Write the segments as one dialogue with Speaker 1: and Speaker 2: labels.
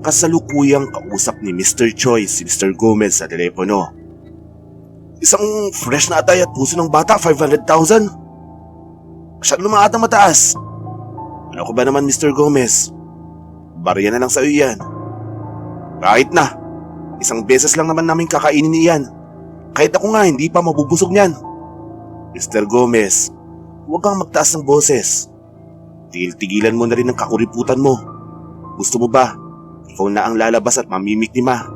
Speaker 1: kasalukuyang kausap ni Mr. Choi si Mr. Gomez sa telepono. Isang fresh na atay at puso ng bata, 500,000? Masyadong lumaat ang mataas. Ano ko ba naman, Mr. Gomez? Barya na lang sa iyo yan. Kahit na, isang beses lang naman namin kakainin iyan. Kahit ako nga hindi pa mabubusog niyan. Mr. Gomez, huwag kang magtaas ng boses. Tigil-tigilan mo na rin ang kakuriputan mo. Gusto mo ba, ikaw na ang lalabas at mamimiktima?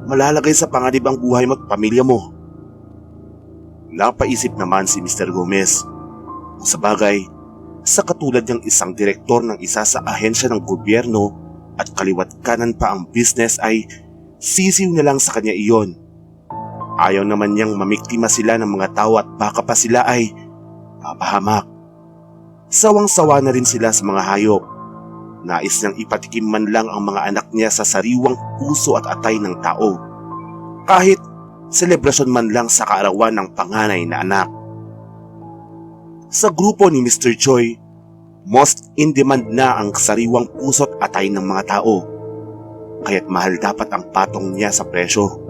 Speaker 1: Malalagay sa panganib ang buhay mo at pamilya mo. Napaisip naman si Mr. Gomez. Sa bagay, sa katulad niyang isang direktor ng isa sa ahensya ng gobyerno at kaliwat kanan pa ang business ay sisiw na lang sa kanya iyon. Ayaw naman niyang mamiktima sila ng mga tao at baka pa sila ay mapahamak. Sawang-sawa na rin sila sa mga hayop. Nais niyang ipatikim man lang ang mga anak niya sa sariwang puso at atay ng tao. Kahit selebrasyon man lang sa kaarawan ng panganay na anak. Sa grupo ni Mr. Choi, most in demand na ang sariwang puso't atay ng mga tao. Kaya't mahal dapat ang patong niya sa presyo.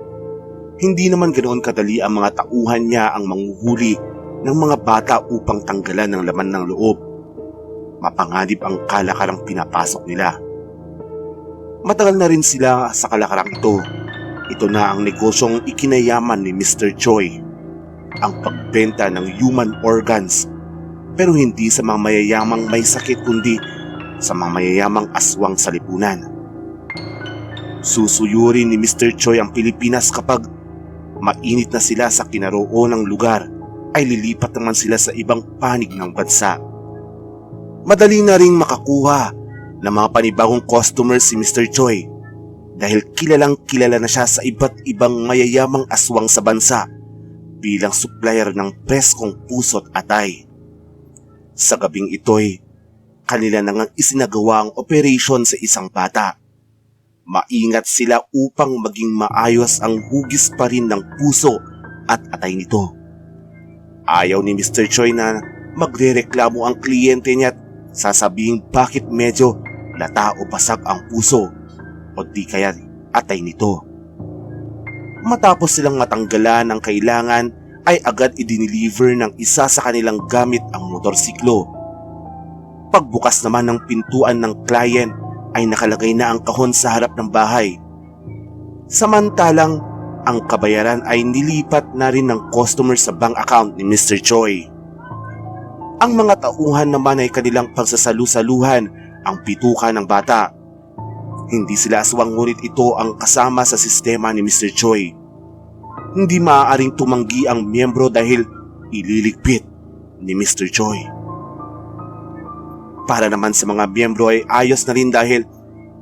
Speaker 1: Hindi naman ganoon kadali ang mga tauhan niya ang manghuhuli ng mga bata upang tanggalan ng laman ng loob. Mapanganib ang kalakarang pinapasok nila. Matagal na rin sila sa kalakarang ito. Ito na ang negosyong ikinayaman ni Mr. Choi, ang pagbenta ng human organs, pero hindi sa mga mayayamang may sakit kundi sa mga mayayamang aswang sa lipunan. Susuyurin ni Mr. Choi ang Pilipinas kapag mainit na sila sa kinaroonan ng lugar ay lilipat naman sila sa ibang panig ng bansa. Madali na ring makakuha ng mga panibagong customers si Mr. Choi dahil kilalang kilala na siya sa iba't ibang mayayamang aswang sa bansa bilang supplier ng preskong puso't atay. Sa gabing ito'y kanila na ngang isinagawa ang operation sa isang bata. Maingat sila upang maging maayos ang hugis pa rin ng puso at atay nito. Ayaw ni Mr. Choi na magrereklamo ang kliyente niya at sasabihin bakit medyo lata o basag ang puso o di kaya atay nito. Matapos silang matanggalan ang kailangan ay agad idiniliver ng isa sa kanilang gamit ang motorsiklo. Pagbukas naman ng pintuan ng client ay nakalagay na ang kahon sa harap ng bahay. Samantalang ang kabayaran ay nilipat na rin ng customer sa bank account ni Mr. Choi. Ang mga tauhan naman ay kanilang pagsasalu-saluhan ang bituka ng bata. Hindi sila aswang ngunit ito ang kasama sa sistema ni Mr. Choi. Hindi maaaring tumanggi ang miyembro dahil ililigpit ni Mr. Choi. Para naman sa mga miyembro ay ayos na rin dahil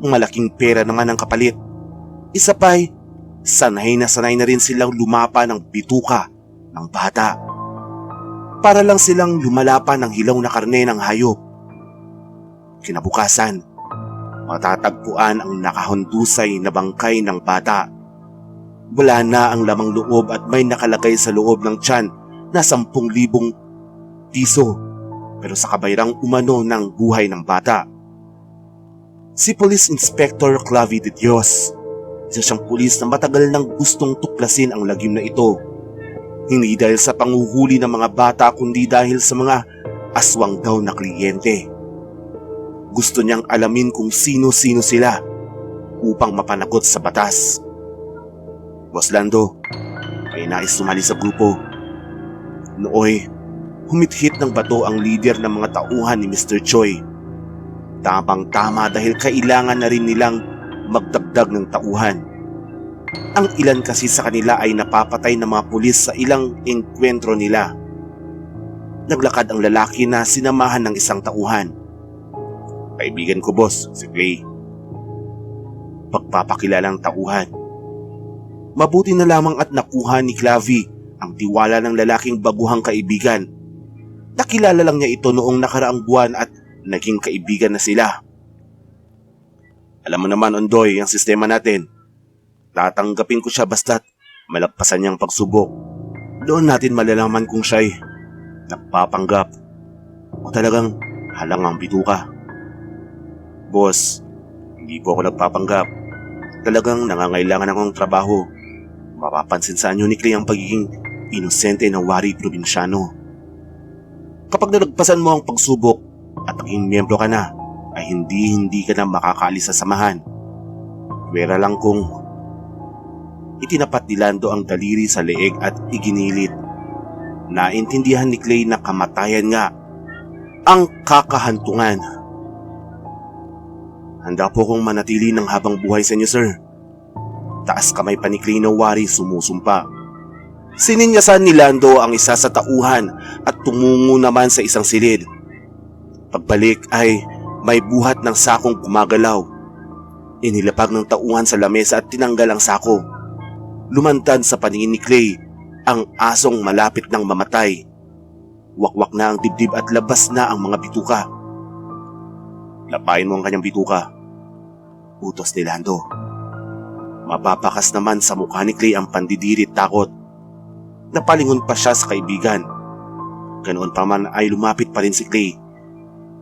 Speaker 1: malaking pera naman ang kapalit. Isa pa'y sanay na rin silang lumapa ng bituka ng bata. Para lang silang lumalapa ng hilaw na karne ng hayop. Kinabukasan, matatagpuan ang nakahundusay na bangkay ng bata. Wala na ang lamang loob at may nakalagay sa loob ng tiyan na 10,000 piso. Pero sa kabayrang umano ng buhay ng bata. Si Police Inspector Clavy de Dios, isa siyang pulis na matagal nang gustong tuklasin ang lagim na ito. Hindi dahil sa panguhuli ng mga bata kundi dahil sa mga aswang daw na kliyente. Gusto niyang alamin kung sino-sino sila upang mapanagot sa batas. Boss Lando, may nais sumali sa grupo. Nooy, humithit ng bato ang leader ng mga tauhan ni Mr. Choi. Tamang-tama dahil kailangan na rin nilang magdagdag ng tauhan. Ang ilan kasi sa kanila ay napapatay ng mga pulis sa ilang engkwentro nila. Naglakad ang lalaki na sinamahan ng isang tauhan. Kaibigan ko boss, si Clay. Pagpapakilalang tauhan. Mabuti na lamang at nakuha ni Clavy ang tiwala ng lalaking baguhang kaibigan. Nakilala lang niya ito noong nakaraang buwan at naging kaibigan na sila. Alam mo naman, Ondoy, ang sistema natin. Tatanggapin ko siya basta't malagpasan niyang pagsubok. Doon natin malalaman kung siya'y nagpapanggap o talagang halang ang bituka. Boss, hindi po ako nagpapanggap. talagang nangangailangan akong trabaho. Mapapansin sa anyo ni Clay ang pagiging inosente ng wari probinsyano. Kapag nalagpasan mo ang pagsubok at naging miyembro ka na, ay hindi ka na makakaalis sa samahan. Pwera lang kung itinapat ni Lando ang daliri sa leeg at iginilit. Naintindihan ni Clay na kamatayan nga ang kakahantungan. Handa po kong manatili ng habang buhay sa inyo, sir. Taas kamay pa ni Clay na wari sumusumpa. Sininyasan ni Lando ang isa sa tauhan at tumungo naman sa isang silid. Pagbalik ay may buhat ng sakong gumagalaw. Inilapag ng tauhan sa lamesa at tinanggal ang sako. Lumantad sa paningin ni Clay ang asong malapit ng mamatay. Wakwak na ang dibdib at labas na ang mga bituka. Lapain mo ang kanyang bituka, utos ni Lando. Mapapakas naman sa mukha ni Clay ang pandidirit takot. Napalingon pa siya sa kaibigan. Ganoon pa man ay lumapit pa rin si Clay.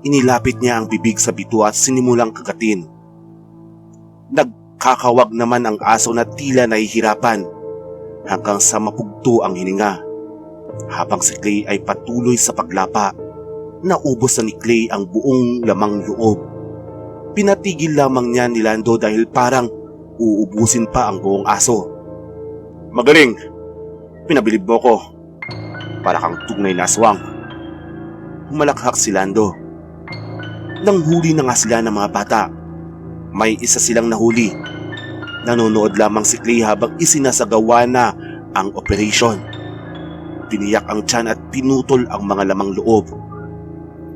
Speaker 1: Inilapit niya ang bibig sa bito at sinimulang kagatin. Nagkakawag naman ang aso na tila nahihirapan hanggang sa mapugto ang hininga. Habang si Clay ay patuloy sa paglapa, naubos na ni Clay ang buong lamang loob. Pinatigil lamang niya ni Lando dahil parang uubusin pa ang buong aso. Magaling! Pinabilib mo ko. Para kang tunay na aswang. Humalakhak si Lando. Nanghuli na nga sila ng mga bata. May isa silang nahuli. Nanonood lamang si Clay habang isinasagawa na ang operasyon. Tiniyak ang tiyan at pinutol ang mga lamang loob.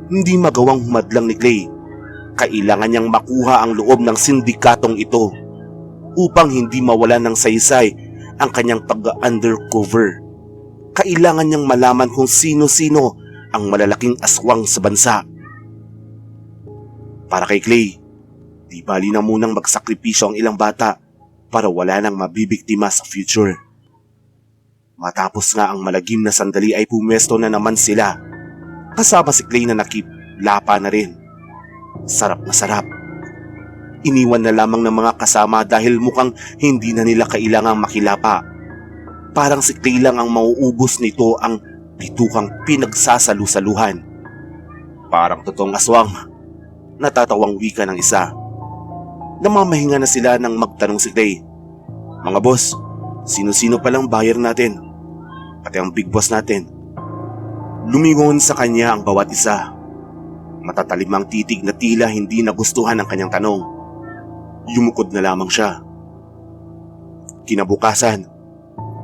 Speaker 1: Hindi magawang humadlang ni Clay. Kailangan niyang makuha ang loob ng sindikatong ito upang hindi mawalan ng saysay ang kanyang pag-undercover. Kailangan niyang malaman kung sino-sino ang malalaking aswang sa bansa. Para kay Clay, di bali na munang magsakripisyo ang ilang bata para wala nang mabibiktima sa future. Matapos nga ang malagim na sandali ay pumesto na naman sila. Kasama si Clay na nakiplapa na rin. Sarap na sarap. Iniwan na lamang ng mga kasama dahil mukhang hindi na nila kailangang makilapa. Parang si Clay lang ang mauubos nito ang bitukang pinagsasalu-saluhan. Parang totoong aswang, natatawang wika ng isa. Namamahinga na sila nang magtanong si Clay. Mga boss, sino-sino palang buyer natin? Pati ang big boss natin. Lumingon sa kanya ang bawat isa. Matatalim ang titig na tila hindi nagustuhan ang kanyang tanong. Yumukod na lamang siya. Kinabukasan,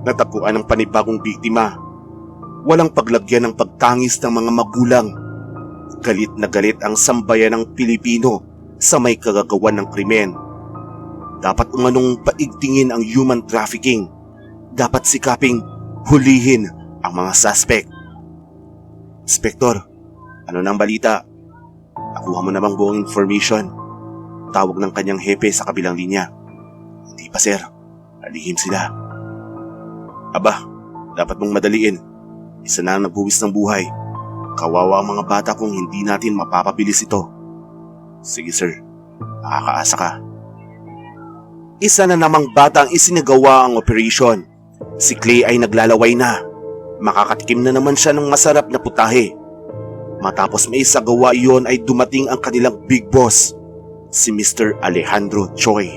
Speaker 1: natagpuan ang panibagong biktima. Walang paglagyan ng pagtangis ng mga magulang. Galit na galit ang sambayan ng Pilipino sa may kagagawan ng krimen. Dapat umanong paigtingin ang human trafficking. Dapat sikaping hulihin ang mga suspect. Inspektor, ano nang balita? Nakuha mo namang buong information? Tawag ng kanyang hepe sa kabilang linya. Hindi pa, sir. Alihim sila. Aba, dapat mong madaliin. Isa na ang nagbuwis ng buhay. Kawawa ang mga bata kung hindi natin mapapabilis ito. Sige, sir. Makakaasa ka. Isa na namang bata ang isinagawa ang operasyon. Si Clay ay naglalaway na. Makakatikim na naman siya ng masarap na putahe. Matapos may isagawa iyon ay dumating ang kanilang big boss, si Mr. Alejandro Choi.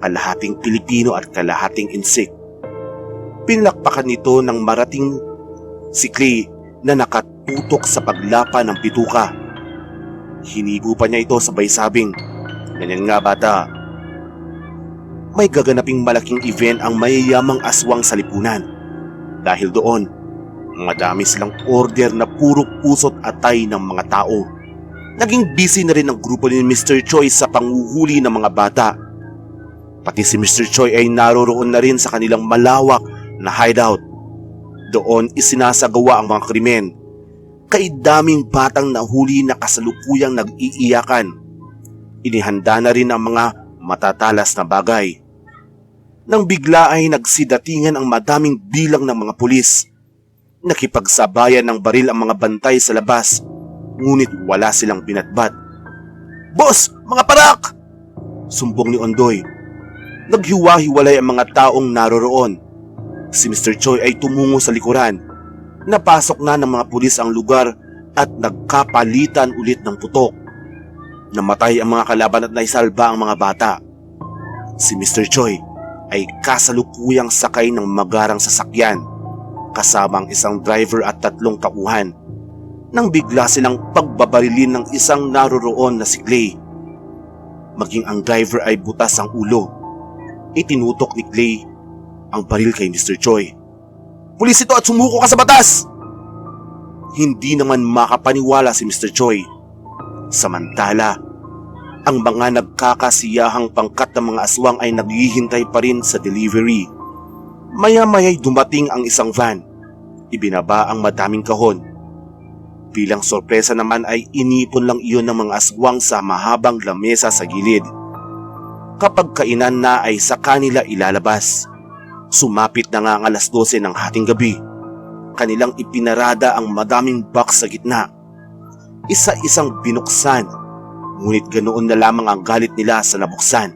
Speaker 1: Kalahating Pilipino at kalahating insik. Pinlakpakan nito nang marating si Clay na nakatutok sa paglapa ng bituka. Hinibo pa niya ito sabay sabing, "Ganyan nga bata." May gaganaping malaking event ang mayayamang aswang sa lipunan. Dahil doon, madami silang order na puro pusot atay ng mga tao. Naging busy na rin ang grupo ni Mr. Choi sa panghuhuli ng mga bata. Pati si Mr. Choi ay naroroon na rin sa kanilang malawak na hideout. Doon isinasagawa ang mga krimen. Kaidaming batang nahuli na kasalukuyang nag-iiyakan. Inihanda na rin ang mga matatalas na bagay. Nang bigla ay nagsidatingan ang madaming bilang ng mga pulis. Nakipagsabayan ng baril ang mga bantay sa labas, ngunit wala silang binatbat. "Boss! Mga parak!" sumbong ni Ondoy. Naghiwa-hiwalay ang mga taong naroroon. Si Mr. Choi ay tumungo sa likuran. Napasok na ng mga pulis ang lugar at nagkapalitan ulit ng putok. Namatay ang mga kalaban at naisalba ang mga bata. Si Mr. Choi ay kasalukuyang sakay ng magarang sasakyan kasama ang isang driver at 3 tauhan nang bigla silang pagbabarilin ng isang naroroon na si Clay. Maging ang driver ay butas ang ulo. Itinutok ni Clay ang baril kay Mr. Choi. "Pulis ito at sumuko ka sa batas!" Hindi naman makapaniwala si Mr. Choi. Samantala, ang mga nagkakasiyahang pangkat ng mga aswang ay naghihintay pa rin sa delivery. Maya-maya'y dumating ang isang van. Ibinaba ang madaming kahon. Bilang sorpresa naman ay inipon lang iyon ng mga aswang sa mahabang lamesa sa gilid. Kapag kainan na ay sa kanila ilalabas. Sumapit na nga ang 12:00 ng hating gabi. Kanilang ipinarada ang madaming box sa gitna. Isa-isang binuksan, ngunit ganoon na lamang ang galit nila sa nabuksan.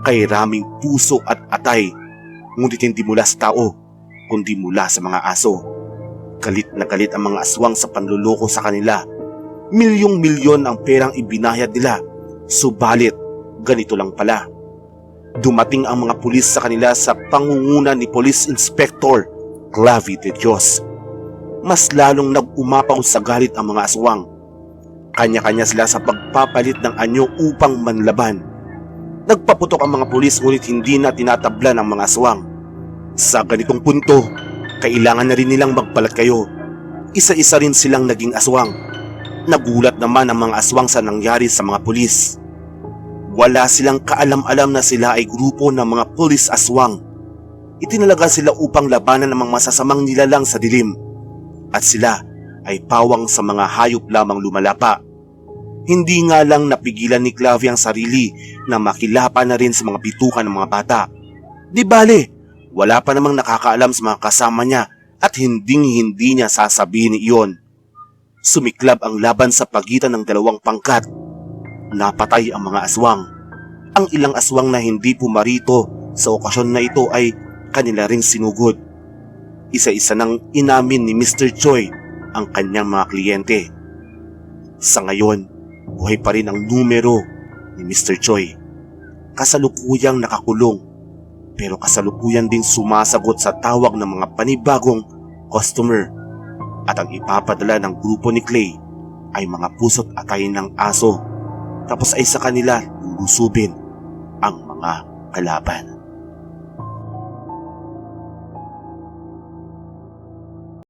Speaker 1: Kay raming puso at atay, ngunit hindi mula sa tao, kundi mula sa mga aso. Galit na galit ang mga aswang sa panluloko sa kanila. Milyong-milyon ang perang ibinayad nila, subalit ganito lang pala. Dumating ang mga pulis sa kanila sa pangunguna ni Police Inspector Clavy de Dios. Mas lalong nag-umapaw sa galit ang mga aswang. Kanya-kanya sila sa pagpapalit ng anyo upang manlaban. Nagpaputok ang mga pulis ngunit hindi na tinatabla ng mga aswang. Sa ganitong punto, kailangan na rin nilang magpalat kayo. Isa-isa rin silang naging aswang. Nagulat naman ang mga aswang sa nangyari sa mga pulis. Wala silang kaalam-alam na sila ay grupo ng mga pulis aswang. Itinalaga sila upang labanan ng mga masasamang nilalang sa dilim. At sila ay pawang sa mga hayop lamang lumalapa. Hindi nga lang napigilan ni Clavy ang sarili na makilapa na rin sa mga bitukan ng mga bata. Di bale, wala pa namang nakakaalam sa mga kasama niya at hindi niya sasabihin iyon. Sumiklab ang laban sa pagitan ng 2 pangkat. Napatay ang mga aswang. Ang ilang aswang na hindi pumarito sa okasyon na ito ay kanila ring sinugod. Isa-isa nang inamin ni Mr. Choi ang kanyang mga kliyente. Sa ngayon, buhay pa rin ang numero ni Mr. Choi. Kasalukuyang nakakulong, pero kasalukuyan ding sumasagot sa tawag ng mga panibagong customer. At ang ipapadala ng grupo ni Clay ay mga puso't atayin ng aso. Tapos ay sa kanila lulusubin ang mga kalaban.